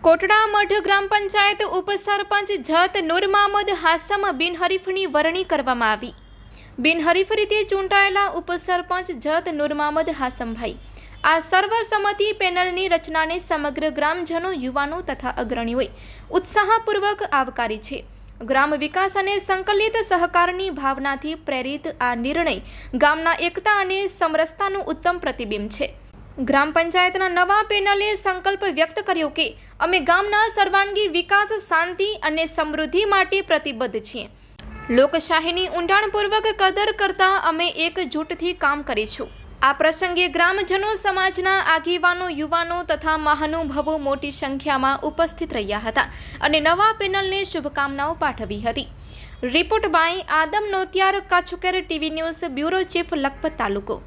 કોટડા મઠ ગ્રામ પંચાયત ઉપસરપંચ જત નૂર મહમદ હાસમ બિનહરીફની વરણી કરવામાં આવી। બિનહરીફ રીતે ચૂંટાયેલા ઉપસરપંચ જત નૂર મહમદ હાસમભાઈ આ સર્વસંમતિ પેનલની રચનાને સમગ્ર ગ્રામજનો, યુવાનો તથા અગ્રણીઓએ ઉત્સાહપૂર્વક આવકારી છે। ગ્રામ વિકાસ અને સંકલિત સહકારની ભાવનાથી પ્રેરિત આ નિર્ણય ગામના એકતા અને સમરસતાનું ઉત્તમ પ્રતિબિંબ છે। ગ્રામ પંચાયતના નવા પેનલે સંકલ્પ વ્યક્ત કર્યો કે અમે ગામના સર્વાંગી વિકાસ, શાંતિ અને સમૃદ્ધિ માટે પ્રતિબદ્ધ છીએ। લોકશાહીની ઊંડાણપૂર્વક કદર કરતા અમે એકજૂટથી કામ કરીશું। આ પ્રસંગે ગ્રામજનો, સમાજના આગેવાનો, યુવાનો તથા મહાનુભાવો મોટી સંખ્યામાં ઉપસ્થિત રહ્યા હતા અને નવા પેનલને શુભકામનાઓ પાઠવી હતી। Report by Adam Notiyar, Kutch TV news, bureau chief, Lakhpat તાલુકો।